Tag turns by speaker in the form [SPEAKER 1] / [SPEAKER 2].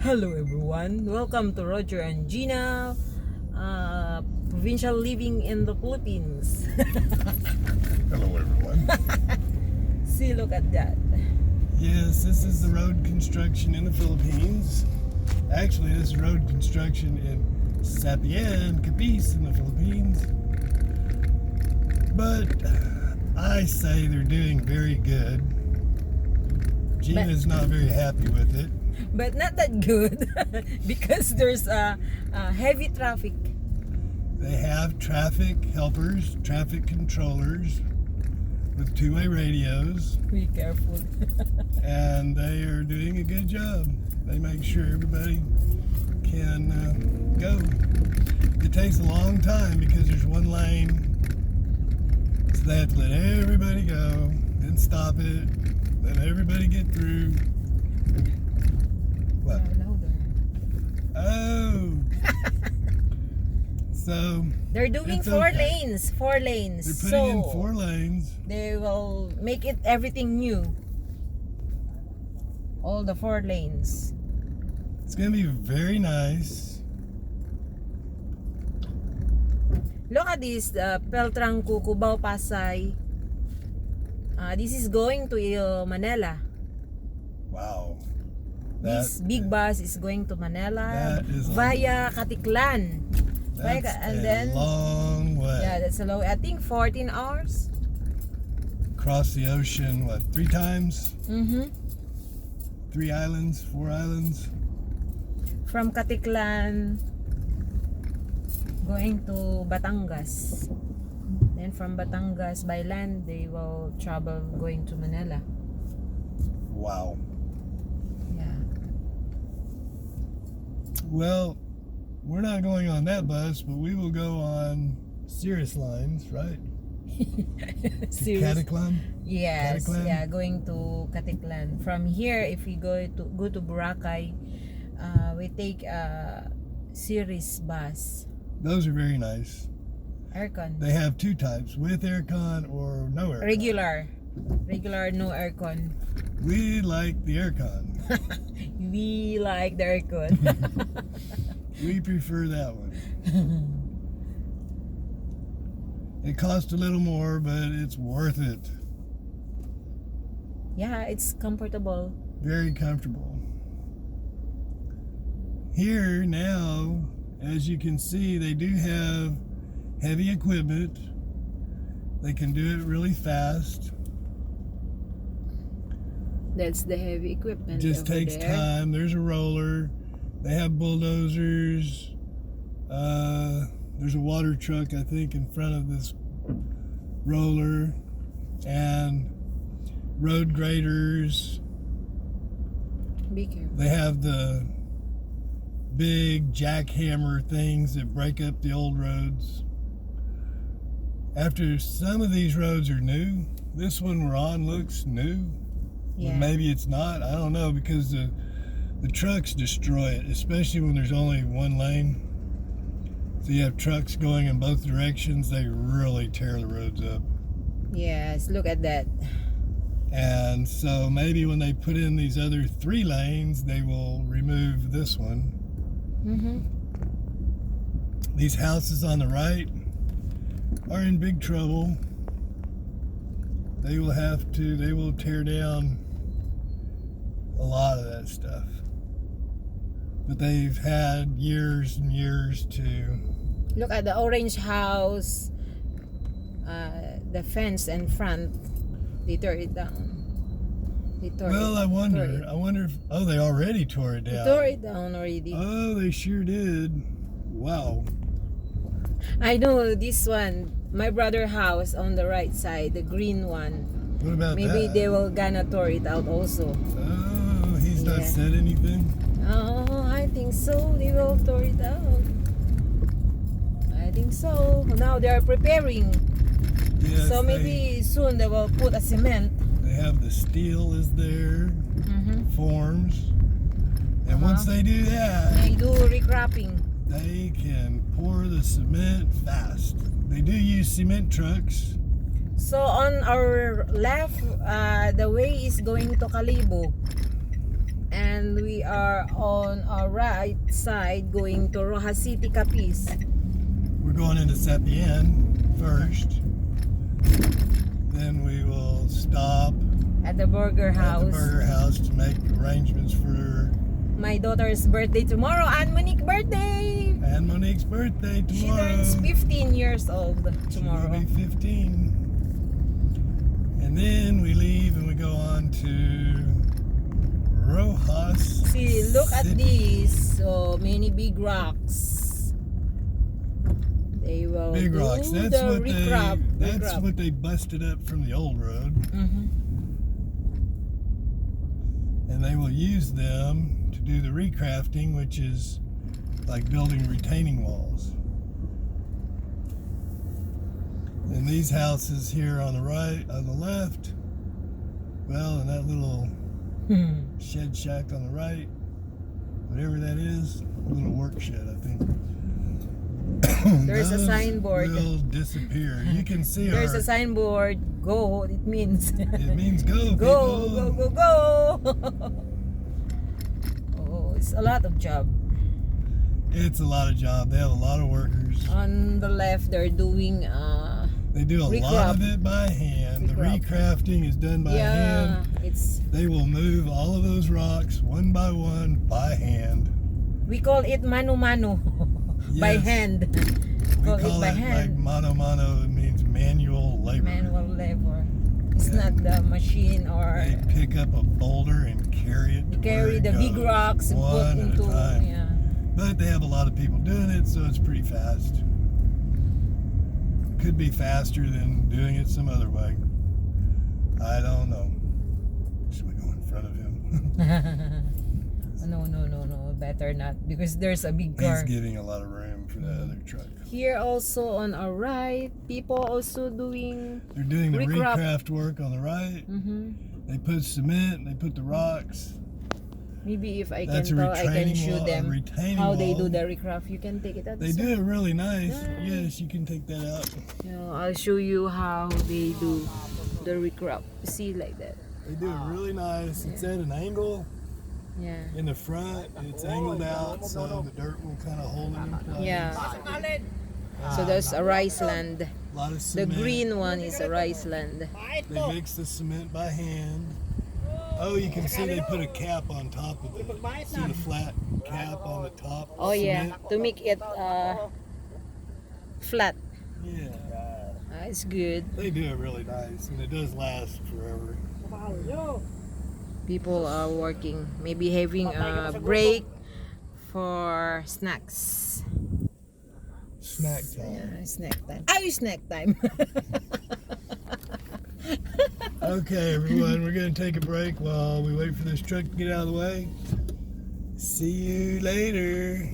[SPEAKER 1] Hello everyone, welcome to Roger and Gina, provincial living in the Philippines.
[SPEAKER 2] Hello everyone.
[SPEAKER 1] See, look at that.
[SPEAKER 2] Yes, this is the road construction in the Philippines. Actually, this is road construction in Sapian, Capiz in the Philippines. But I say they're doing very good. Gina's not very happy with it.
[SPEAKER 1] But not that good because there's a heavy traffic.
[SPEAKER 2] They have traffic helpers, traffic controllers with two-way radios.
[SPEAKER 1] Be careful.
[SPEAKER 2] And they are doing a good job. They make sure everybody can go. It takes a long time because there's one lane, so they have to let everybody go, then stop it, let everybody get through. What? Oh. So
[SPEAKER 1] they're doing four lanes.
[SPEAKER 2] They're putting in 4 lanes.
[SPEAKER 1] They will make it everything new. All the 4 lanes.
[SPEAKER 2] It's gonna be very nice.
[SPEAKER 1] Look at this, Peltrang Cubao Pasay. This is going to Manila.
[SPEAKER 2] Wow.
[SPEAKER 1] This big bus is going to Manila
[SPEAKER 2] is
[SPEAKER 1] via Katiklan.
[SPEAKER 2] That's a long way.
[SPEAKER 1] Yeah, that's a long. I think 14 hours.
[SPEAKER 2] Across the ocean, what, 3 times? 3 islands, 4 islands.
[SPEAKER 1] From Katiklan going to Batangas. Then from Batangas by land they will travel going to Manila.
[SPEAKER 2] Wow.
[SPEAKER 1] Yeah.
[SPEAKER 2] Well, we're not going on that bus, but we will go on Cirrus lines, right? Katiklan?
[SPEAKER 1] Yes,
[SPEAKER 2] Katiklan?
[SPEAKER 1] yeah, going to Katiklan. From here, if we go to Boracay, we take a series bus.
[SPEAKER 2] Those are very nice.
[SPEAKER 1] Aircon.
[SPEAKER 2] They have 2 types, with aircon or no aircon.
[SPEAKER 1] Regular, no aircon.
[SPEAKER 2] We like the aircon.
[SPEAKER 1] We like the aircon.
[SPEAKER 2] We prefer that one. It costs a little more, but it's worth it.
[SPEAKER 1] Yeah, it's comfortable.
[SPEAKER 2] Very comfortable. Here now, as you can see, they do have heavy equipment. They can do it really fast.
[SPEAKER 1] That's the heavy equipment.
[SPEAKER 2] It just takes time. There's a roller. They have bulldozers. There's a water truck, I think, in front of this roller, and road graders.
[SPEAKER 1] Be careful.
[SPEAKER 2] They have the big jackhammer things that break up the old roads. After some of these roads are new, this one we're on looks new.
[SPEAKER 1] Yeah.
[SPEAKER 2] Well, maybe it's not. I don't know, because the trucks destroy it, especially when there's only one lane. So you have trucks going in both directions. They really tear the roads up.
[SPEAKER 1] Yes, look at that.
[SPEAKER 2] And so maybe when they put in these other 3 lanes, they will remove this one. These houses on the right are in big trouble. They will tear down a lot of that stuff. But they've had years and years to...
[SPEAKER 1] Look at the orange house, the fence in front. They tore it down.
[SPEAKER 2] I wonder if... Oh, they already tore it down.
[SPEAKER 1] They tore it down already.
[SPEAKER 2] Oh, they sure did. Wow.
[SPEAKER 1] I know this one, my brother's house on the right side, the green one.
[SPEAKER 2] What about
[SPEAKER 1] Maybe
[SPEAKER 2] that?
[SPEAKER 1] they will gonna tore it out also.
[SPEAKER 2] Oh, he's not said anything?
[SPEAKER 1] Oh, I think so. They will tore it out. I think so. Now they are preparing.
[SPEAKER 2] Yes,
[SPEAKER 1] So maybe soon they will put a cement.
[SPEAKER 2] They have the steel is there, forms. And once they do that,
[SPEAKER 1] They do recrapping.
[SPEAKER 2] they can pour the cement fast. They do use cement trucks.
[SPEAKER 1] So on our left, the way is going to Kalibo. And we we are on our right side going to Rojas City, Capiz.
[SPEAKER 2] We're going into Sapian first. Then we will stop
[SPEAKER 1] At the burger
[SPEAKER 2] at the
[SPEAKER 1] house.
[SPEAKER 2] burger house to make arrangements for
[SPEAKER 1] My daughter's birthday tomorrow and Monique's birthday.
[SPEAKER 2] and Monique's birthday
[SPEAKER 1] She
[SPEAKER 2] tomorrow.
[SPEAKER 1] turns 15 years old
[SPEAKER 2] She
[SPEAKER 1] tomorrow.
[SPEAKER 2] will be 15. And then we leave and we go on to Rojas.
[SPEAKER 1] See, look at
[SPEAKER 2] City.
[SPEAKER 1] these. So many big rocks. They will
[SPEAKER 2] Big
[SPEAKER 1] do
[SPEAKER 2] rocks. That's
[SPEAKER 1] the
[SPEAKER 2] what
[SPEAKER 1] recrop.
[SPEAKER 2] that's what they busted up from the old road, and they will use them to do the recrafting, which is like building retaining walls. And these houses here on the right, on the left, well, and that little shed shack on the right, whatever that is, a little work shed, I think.
[SPEAKER 1] There's a
[SPEAKER 2] Those
[SPEAKER 1] signboard.
[SPEAKER 2] will disappear. You can see
[SPEAKER 1] There's
[SPEAKER 2] our,
[SPEAKER 1] a signboard. Go. It means
[SPEAKER 2] it means go,
[SPEAKER 1] go,
[SPEAKER 2] people.
[SPEAKER 1] go, go, go. Oh, it's a lot of job.
[SPEAKER 2] It's a lot of job. They have a lot of workers.
[SPEAKER 1] On the left, they're doing
[SPEAKER 2] They do a lot of it by hand. The
[SPEAKER 1] Recrop.
[SPEAKER 2] recrafting is done by hand.
[SPEAKER 1] It's,
[SPEAKER 2] They will move all of those rocks one by one by hand.
[SPEAKER 1] we call it mano-mano. By
[SPEAKER 2] Yes.
[SPEAKER 1] hand.
[SPEAKER 2] We
[SPEAKER 1] Call
[SPEAKER 2] call
[SPEAKER 1] by
[SPEAKER 2] it like
[SPEAKER 1] hand.
[SPEAKER 2] mano mano. It means manual labor.
[SPEAKER 1] Manual labor. It's
[SPEAKER 2] Yeah.
[SPEAKER 1] not the machine or
[SPEAKER 2] They pick up a boulder and carry it. To
[SPEAKER 1] carry
[SPEAKER 2] where it
[SPEAKER 1] the big
[SPEAKER 2] goes,
[SPEAKER 1] rocks and put
[SPEAKER 2] one
[SPEAKER 1] into.
[SPEAKER 2] at a time.
[SPEAKER 1] Yeah.
[SPEAKER 2] But they have a lot of people doing it, so it's pretty fast. Could be faster than doing it some other way. I don't know. Should we go in front of him?
[SPEAKER 1] No. Better not, because there's a big car.
[SPEAKER 2] He's giving a lot of room for that other truck.
[SPEAKER 1] Here also on our right, people also doing.
[SPEAKER 2] They're doing the
[SPEAKER 1] Recrop.
[SPEAKER 2] recraft work on the right. They put cement, they put the rocks.
[SPEAKER 1] Maybe if I
[SPEAKER 2] That's
[SPEAKER 1] can
[SPEAKER 2] a
[SPEAKER 1] tell, I can
[SPEAKER 2] retaining
[SPEAKER 1] show
[SPEAKER 2] wall- a
[SPEAKER 1] them
[SPEAKER 2] retaining
[SPEAKER 1] how they
[SPEAKER 2] wall.
[SPEAKER 1] do the recraft. You can take it out.
[SPEAKER 2] They do it really nice.
[SPEAKER 1] Yeah.
[SPEAKER 2] Yes, you can take that out.
[SPEAKER 1] I'll show you how they do the recraft. See, like that.
[SPEAKER 2] They do it really nice. It's at an angle
[SPEAKER 1] Yeah.
[SPEAKER 2] in the front. It's angled out, so the dirt will kind of hold it in place.
[SPEAKER 1] Yeah. So there's a rice land.
[SPEAKER 2] A lot of
[SPEAKER 1] The
[SPEAKER 2] cement.
[SPEAKER 1] green one is a rice land.
[SPEAKER 2] They mix the cement by hand. Oh, you can see they put a cap on top of it. See the flat cap on the top?
[SPEAKER 1] Oh yeah,
[SPEAKER 2] Cement?
[SPEAKER 1] to make it flat.
[SPEAKER 2] Yeah.
[SPEAKER 1] It's good.
[SPEAKER 2] They do it really nice, and it does last forever.
[SPEAKER 1] People are working, maybe having a break for snacks.
[SPEAKER 2] Snack time.
[SPEAKER 1] Yeah, snack time. Snack time.
[SPEAKER 2] Okay, everyone, we're going to take a break while we wait for this truck to get out of the way. See you later.